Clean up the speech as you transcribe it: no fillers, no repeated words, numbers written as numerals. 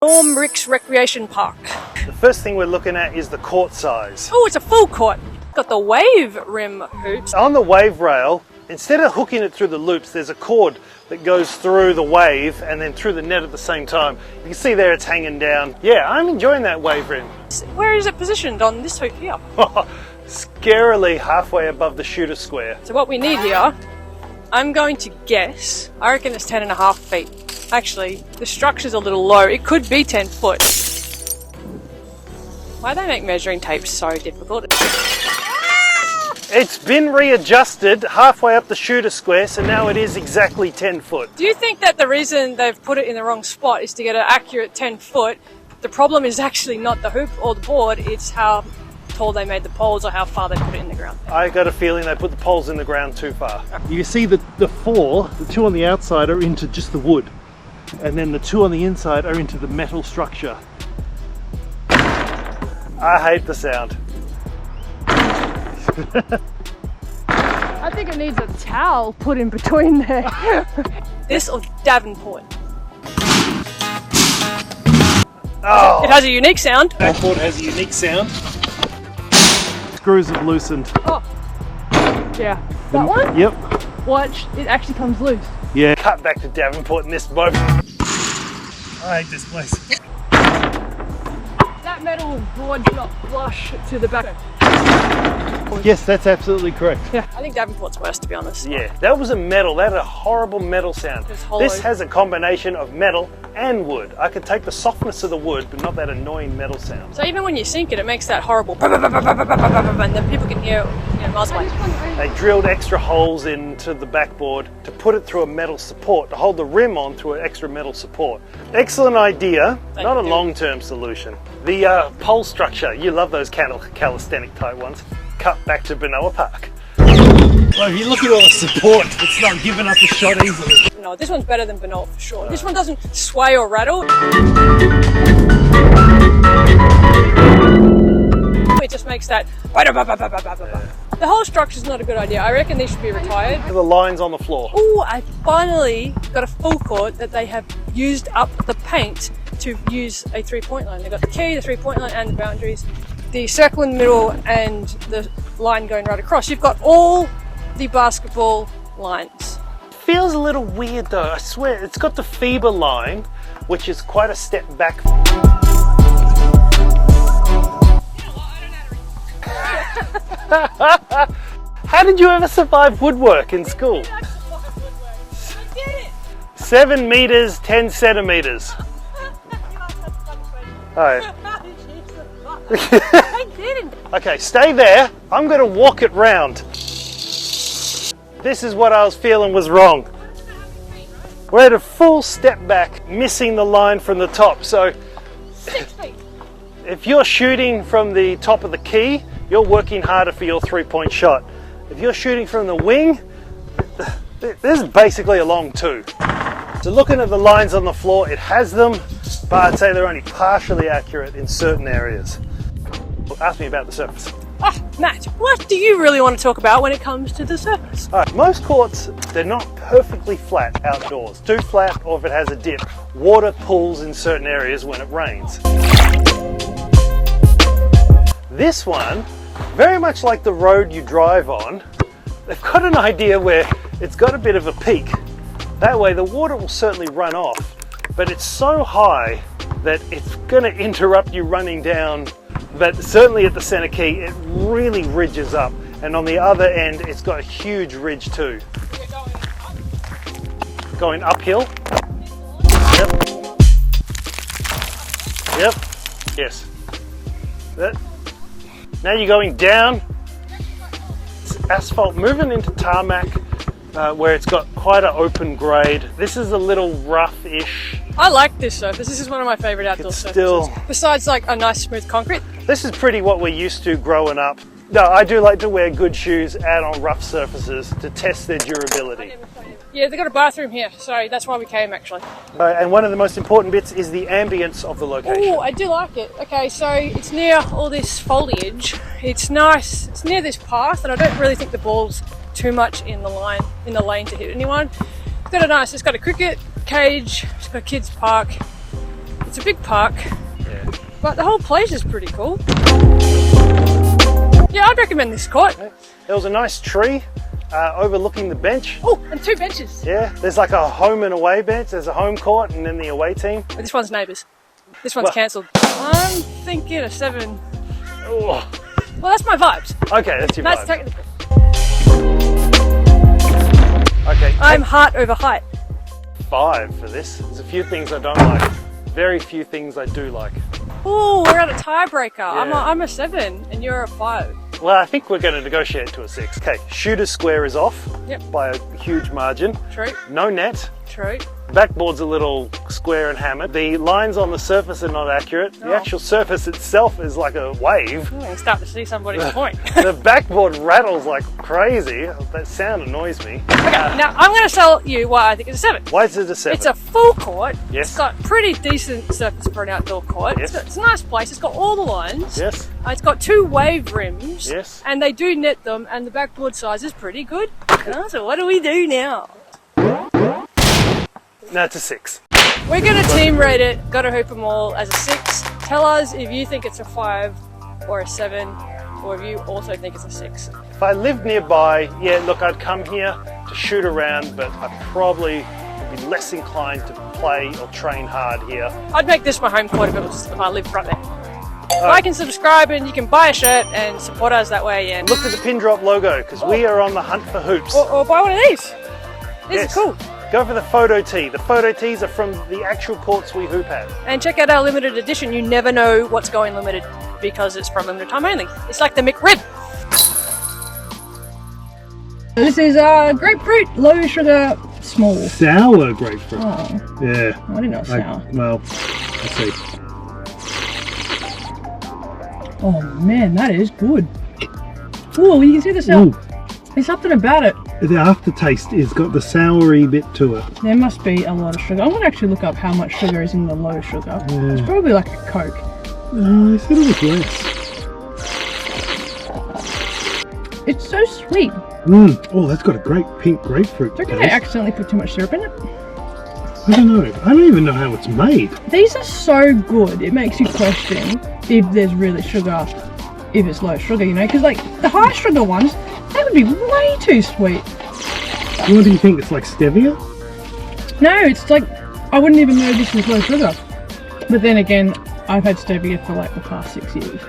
Storm Ricks Recreation Park. The first thing we're looking at is the court size. Oh, it's a full court. Got the wave rim hoops. On the wave rail, instead of hooking it through the loops, there's a cord that goes through the wave and then through the net at the same time. You can see there it's hanging down. Yeah, I'm enjoying that wave rim. Where is it positioned on this hoop here? Scarily halfway above the shooter square. So what we need here, I'm going to guess, I reckon it's 10.5 feet. Actually, the structure's a little low. It could be 10 foot. Why do they make measuring tape so difficult? It's been readjusted halfway up the shooter square, so now it is exactly 10 foot. Do you think that the reason they've put it in the wrong spot is to get an accurate 10 foot? The problem is actually not the hoop or the board, it's how tall they made the poles or how far they put it in the ground. I got a feeling they put the poles in the ground too far. You see the four, the two on the outside are into just the wood, and then the two on the inside are into the metal structure. I hate the sound. I think it needs a towel put in between there. This or Davenport? Oh, it has a unique sound. Backboard has a unique sound. Screws have loosened. Oh, yeah. That one? Yep. Watch, it actually comes loose. Yeah. Cut back to Davenport in this moment. I hate this place. That metal board's not flush to the back. Yes, that's absolutely correct. Yeah, I think Davenport's worse, to be honest. Yeah, that was a metal. That had a horrible metal sound. This has a combination of metal and wood. I could take the softness of the wood, but not that annoying metal sound. So even when you sink it, it makes that horrible and then people can hear, miles away. They drilled extra holes into the backboard to put it through a metal support, to hold the rim on through an extra metal support. Excellent idea, not a long-term solution. The pole structure, you love those calisthenic type ones. Cut back to Benoa Park. Well, if you look at all the support, it's not giving up a shot easily. No, this one's better than Benoa for sure. This one doesn't sway or rattle. It just makes that... The whole structure's not a good idea. I reckon these should be retired. The lines on the floor. Oh, I finally got a full court that they have used up the paint to use a three-point line. They've got the key, the three-point line and the boundaries, the circle in the middle and the line going right across. You've got all the basketball lines. Feels a little weird though, I swear. It's got the FIBA line, which is quite a step back. How did you ever survive woodwork in school? I did it! 7 meters, 10 centimeters. Alright. I didn't. Okay, stay there. I'm going to walk it round. This is what I was feeling was wrong. We're at a full step back, missing the line from the top. So 6 feet. if you're shooting from the top of the key, you're working harder for your three-point shot. If you're shooting from the wing, this is basically a long two. So looking at the lines on the floor, it has them, but I'd say they're only partially accurate in certain areas. Ask me about the surface. Oh, Matt, what do you really want to talk about when it comes to the surface? All right, most courts, they're not perfectly flat outdoors. Too flat, or if it has a dip, water pools in certain areas when it rains. This one, very much like the road you drive on, they've got an idea where it's got a bit of a peak. That way the water will certainly run off, but it's so high that it's going to interrupt you running down. But certainly at the center key, it really ridges up. And on the other end, it's got a huge ridge too. Going uphill. Yep. Yep. Yes. Now you're going down. It's asphalt, moving into tarmac, where it's got quite an open grade. This is a little rough-ish. I like this surface. This is one of my favourite outdoor surfaces. Besides like a nice smooth concrete. This is pretty what we're used to growing up. No, I do like to wear good shoes out on rough surfaces to test their durability. Yeah, they've got a bathroom here, so that's why we came actually. And one of the most important bits is the ambience of the location. Oh, I do like it. Okay, so it's near all this foliage. It's nice. It's near this path, and I don't really think the ball's too much in the lane to hit anyone. It's got a cricket cage. It's got a kids park. It's a big park, Yeah. but the whole place is pretty cool. Yeah, I'd recommend this court. There was a nice tree overlooking the bench. Oh, and 2 benches. Yeah, there's like a home and away bench. There's a home court and then the away team. But this one's neighbours. This one's Well- cancelled. I'm thinking a 7. Oh. Well, that's my vibes. Okay, that's your That's vibe. technical. Okay, I'm heart over height. 5 for this. There's a few things I don't like. Very few things I do like. Oh, we're at a tiebreaker. Yeah. I'm a 7 and you're a 5. Well, I think we're going to negotiate to a 6. Okay, shooter's square is off Yep. by a huge margin. True, No net. true. Backboard's a little square and hammered. The lines on the surface are not accurate. Oh. The actual surface itself is like a wave. I'm starting to see somebody's point. The backboard rattles like crazy. That sound annoys me. Okay, now I'm going to tell you why I think it's a 7. Why is it a 7? It's a full court. Yes. It's got pretty decent surface for an outdoor court. Yes. It's a nice place. It's got all the lines. Yes. It's got 2 wave rims. Yes. And they do net them, and the backboard size is pretty good. So what do we do now? No, it's a 6. We're going to team rate it, Gotta Hoop 'em all, as a 6. Tell us if you think it's a 5 or a 7, or if you also think it's a 6. If I lived nearby, yeah, look, I'd come here to shoot around, but I probably would be less inclined to play or train hard here. I'd make this my home court if I lived right there. Like and subscribe, and you can buy a shirt and support us that way. And Look at the pin drop logo, because we are on the hunt for hoops. or buy one of these. These Yes. are cool. Go for the photo tee. The photo tees are from the actual courts we hoop at. And check out our limited edition. You never know what's going limited because it's from limited time only. It's like the McRib. This is grapefruit, low sugar, small. Sour grapefruit. Oh, Yeah. I didn't know it was sour. Well, let's see. Oh man, that is good. Ooh, you can see the sour. Ooh, There's something about it. the aftertaste has got the soury bit to it. There must be a lot of sugar. I'm going to actually look up how much sugar is in the low sugar. It's probably like a Coke. No, I said it was less. It's so sweet. Oh, that's got a great pink grapefruit Do you reckon taste. I accidentally put too much syrup in it? I don't know. I don't even know how it's made. These are so good, it makes you question if there's really sugar, if it's low sugar, you know? Because like the high sugar ones, they would be way too sweet. What do you think? It's like stevia? No, it's like, I wouldn't even know this is low sugar. But then again, I've had stevia for like the past 6 years.